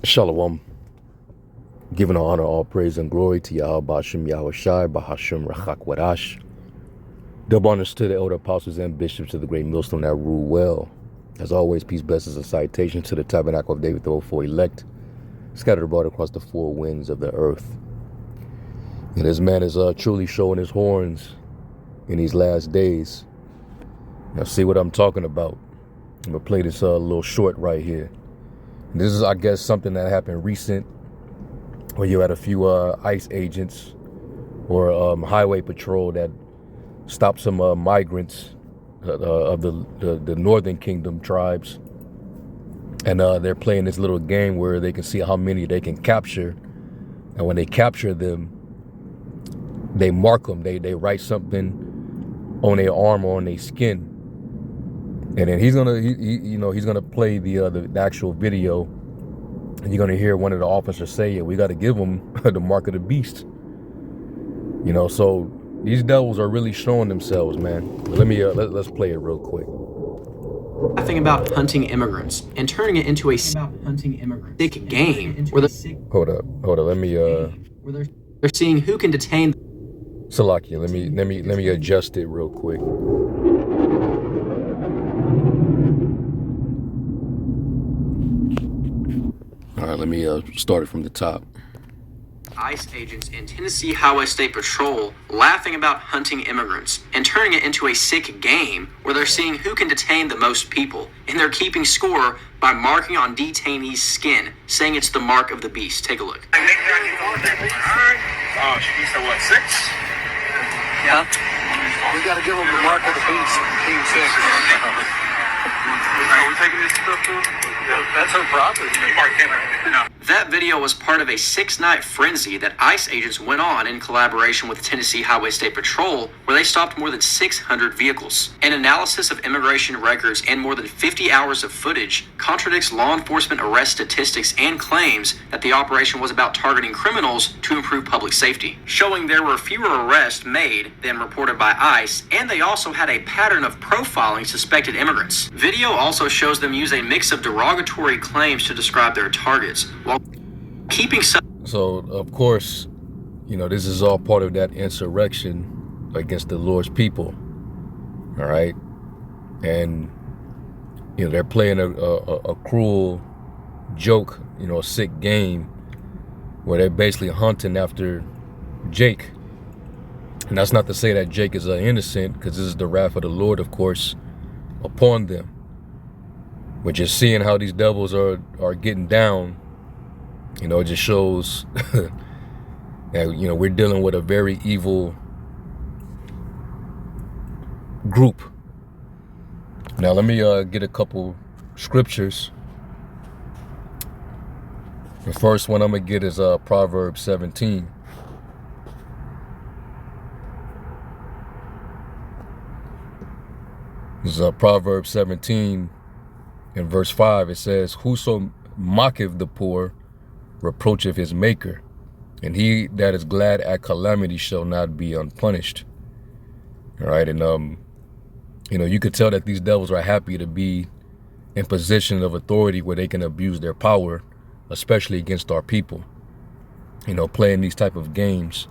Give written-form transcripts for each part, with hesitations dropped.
Shalom. Giving all honor, all praise, and glory to Yahweh Bashim Yahweh Shai, Bahashim Rachak Wadash. Double honors to the elder apostles and bishops of the great millstone that rule well. As always, peace, blessings, and citation to the tabernacle of David, the 04 elect, scattered abroad across the four winds of the earth. And this man is truly showing his horns in these last days. Now, see what I'm talking about. I'm going to play this little short right here. This is, I guess, something that happened recent, where you had a few ICE agents or highway patrol that stopped some migrants of the Northern Kingdom tribes. And they're playing this little game where they can see how many they can capture. And when they capture them, they mark them. They write something on their arm or on their skin. And then he's gonna play the actual video, and you're gonna hear one of the officers say, "Yeah, we got to give them the mark of the beast." You know, so these devils are really showing themselves, man. But let me let's play it real quick. Laughing about hunting immigrants and turning it into a sick game where Hold up. Let me they're seeing who can detain. Salakia, let me adjust it real quick. All right, let me start it from the top. ICE agents in Tennessee Highway State Patrol laughing about hunting immigrants and turning it into a sick game where they're seeing who can detain the most people, and they're keeping score by marking on detainees' skin, saying it's the mark of the beast. Take a look. Oh, she said what, 6? Yeah. We gotta give them the mark of the beast. King 6. Are we taking this stuff too? That's her property. No. That video was part of a 6-night frenzy that ICE agents went on in collaboration with Tennessee Highway State Patrol, where they stopped more than 600 vehicles. An analysis of immigration records and more than 50 hours of footage contradicts law enforcement arrest statistics and claims that the operation was about targeting criminals to improve public safety, showing there were fewer arrests made than reported by ICE, and they also had a pattern of profiling suspected immigrants. Video also shows them use a mix of derogatory claims to describe their targets, while keeping some. So, of course, you know, this is all part of that insurrection against the Lord's people. All right. And, you know, they're playing a cruel joke, you know, a sick game where they're basically hunting after Jake. And that's not to say that Jake is innocent, because this is the wrath of the Lord, of course, upon them. But just seeing how these devils are getting down, you know, it just shows that, you know, we're dealing with a very evil group. Now, let me get a couple scriptures. The first one I'm going to get is Proverbs 17. This is Proverbs 17 in verse 5. It says, "Whoso mocketh the poor reproacheth his maker, and he that is glad at calamity shall not be unpunished." All right. And you know, you could tell that these devils are happy to be in position of authority where they can abuse their power, especially against our people. You know, playing these type of games.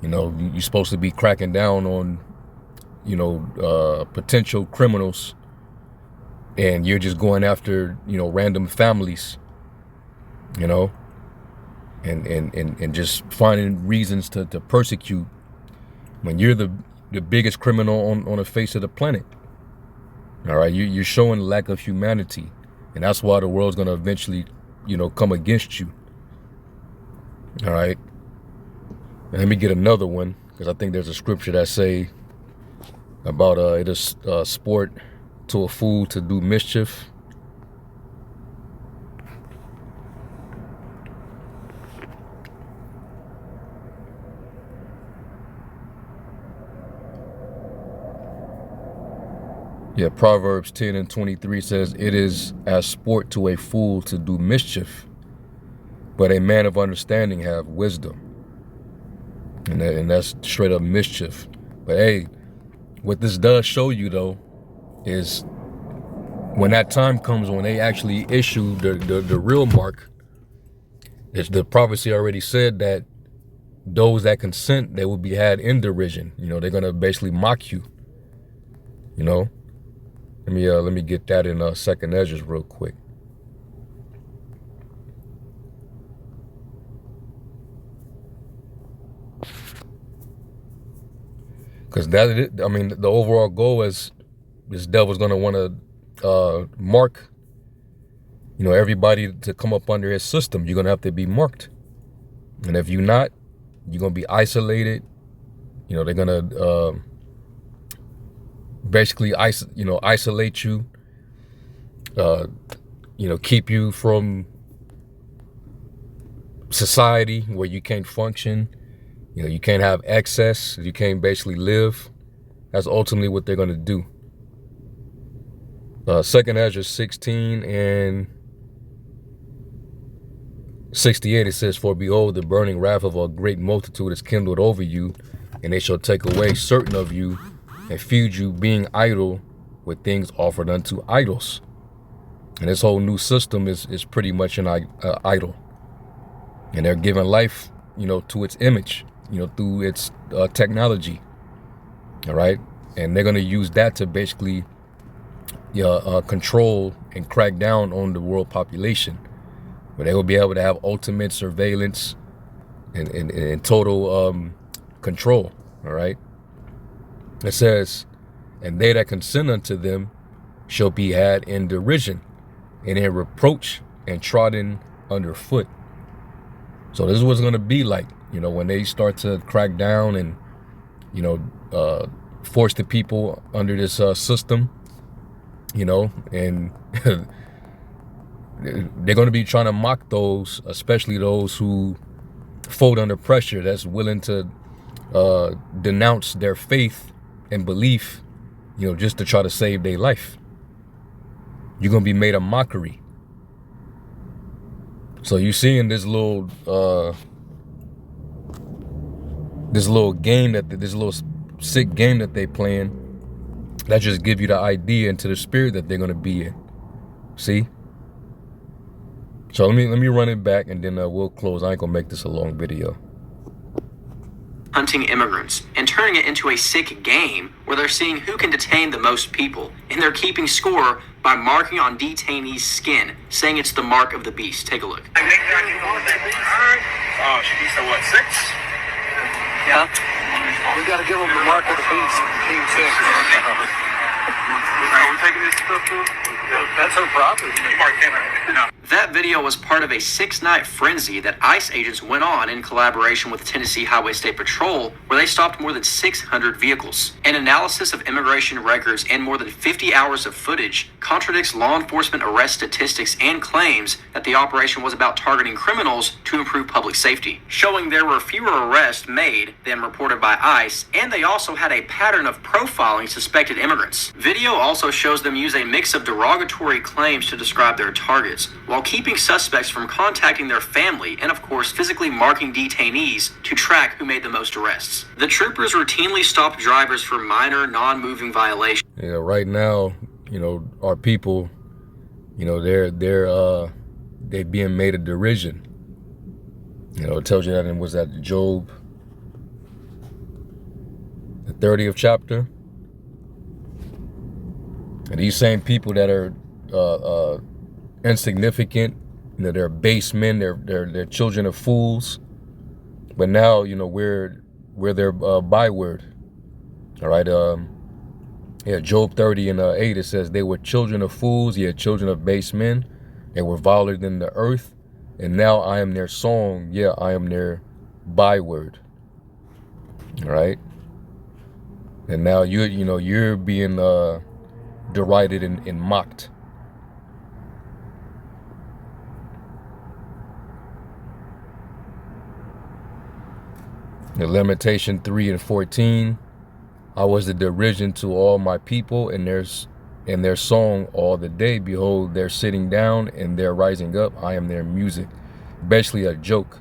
You know, you're supposed to be cracking down on, you know, potential criminals, and you're just going after, you know, random families, you know, and just finding reasons to persecute when you're the biggest criminal on the face of the planet. All right, you're showing lack of humanity, and that's why the world's gonna eventually, you know, come against you. All right, and let me get another one, because I think there's a scripture that say about it is sport to a fool to do mischief. Yeah, Proverbs 10 and 23 says, "It is as sport to a fool to do mischief, but a man of understanding have wisdom." And that's straight up mischief. But hey, what this does show you, though, is when that time comes, when they actually issue the real mark The prophecy already said that those that consent, they will be had in derision. You know, they're gonna basically mock you. You know, let me get that in Second Ezra real quick. Because I mean, the overall goal is this devil's gonna want to mark, you know, everybody to come up under his system. You're gonna have to be marked, and if you're not, you're gonna be isolated. You know, they're gonna basically isolate you. You know, keep you from society where you can't function. You know, you can't have access. You can't basically live. That's ultimately what they're gonna do. Second Ezra 16 and 68, it says, "For behold, the burning wrath of a great multitude is kindled over you, and they shall take away certain of you, and feed you, being idle with things offered unto idols." And this whole new system is pretty much an idol. And they're giving life, you know, to its image, you know, through its technology. All right. And they're going to use that to basically control and crack down on the world population, where they will be able to have ultimate surveillance and total control. All right. It says, "And they that consent unto them shall be had in derision, and in reproach, and trodden underfoot." So this is what's going to be like, you know, when they start to crack down and, you know, force the people under this system, you know, and they're going to be trying to mock those, especially those who fold under pressure, that's willing to denounce their faith and belief, you know, just to try to save their life. You're going to be made a mockery. So you seeing this little game this little sick game that they playing, that just give you the idea into the spirit that they're going to be in. See? So let me run it back, and then we'll close. I ain't gonna make this a long video. Hunting immigrants and turning it into a sick game where they're seeing who can detain the most people, and they're keeping score by marking on detainees' skin, saying it's the mark of the beast. Take a look. Oh, she beats the what, 6? Yeah. We gotta give them the mark of the beast. King 6. Are we taking this stuff too? That's her property. No. That video was part of a 6-night frenzy that ICE agents went on in collaboration with Tennessee Highway State Patrol, where they stopped more than 600 vehicles. An analysis of immigration records and more than 50 hours of footage contradicts law enforcement arrest statistics and claims that the operation was about targeting criminals to improve public safety, showing there were fewer arrests made than reported by ICE, and they also had a pattern of profiling suspected immigrants. Video also shows them use a mix of derogatory claims to describe their targets, while keeping suspects from contacting their family, and of course physically marking detainees to track who made the most arrests. The troopers routinely stopped drivers for minor non-moving violations. Yeah, right now, you know, our people, you know, they're being made a derision. You know, it tells you that in, was that Job, the 30th chapter? And these same people that are insignificant, you know, they're base men, they're children of fools. But now, you know, we're their byword. All right. Yeah, Job 30 and 8, it says, "They were children of fools, yet children of base men. They were viler than the earth. And now I am their song. Yeah, I am their byword." All right. And now you're being derided and mocked. The Lamentation 3 and 14, "I was the derision to all my people, and their song all the day. Behold, they're sitting down and they're rising up. I am their music." Basically a joke.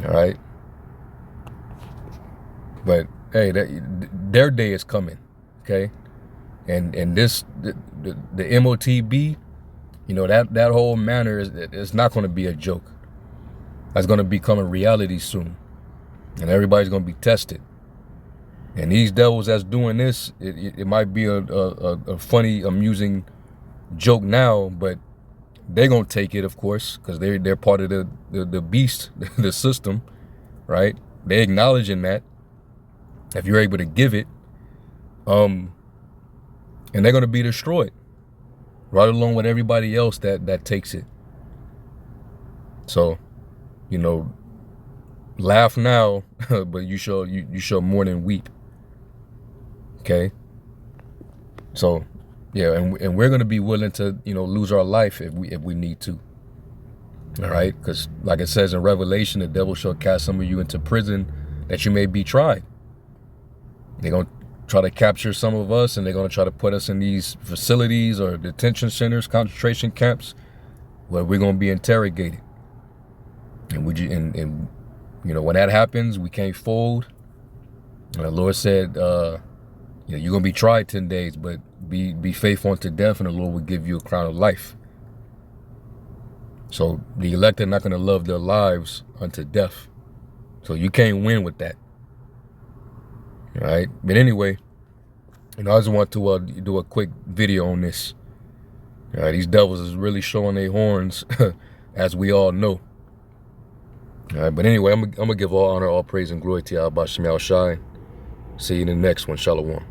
All right. But hey, their day is coming. Okay. And this the MOTB, You know, that whole manner it's not going to be a joke. That's going to become a reality soon, and everybody's going to be tested. And these devils that's doing this, it might be a funny, amusing joke now, but they're gonna take it, of course, because they're part of the beast, the system, right? They acknowledging that if you're able to give it, and they're gonna be destroyed, right along with everybody else that takes it. So, you know, laugh now, but you shall mourn and weep. Okay. So, yeah, and we're gonna be willing to, you know, lose our life if we need to. All right, because like it says in Revelation, the devil shall cast some of you into prison that you may be tried. They're gonna try to capture some of us, and they're gonna try to put us in these facilities or detention centers, concentration camps, where we're gonna be interrogated. And and you know, when that happens, we can't fold. And the Lord said, you know, you're gonna be tried 10 days, but be faithful unto death, and the Lord will give you a crown of life. So the elect are not gonna love their lives unto death. So you can't win with that. All right. But anyway, you know, I just want to do a quick video on this. All right, these devils is really showing their horns, as we all know. All right, but anyway, I'm gonna give all honor, all praise, and glory to Yahweh Shem Shai. See you in the next one. Shalom.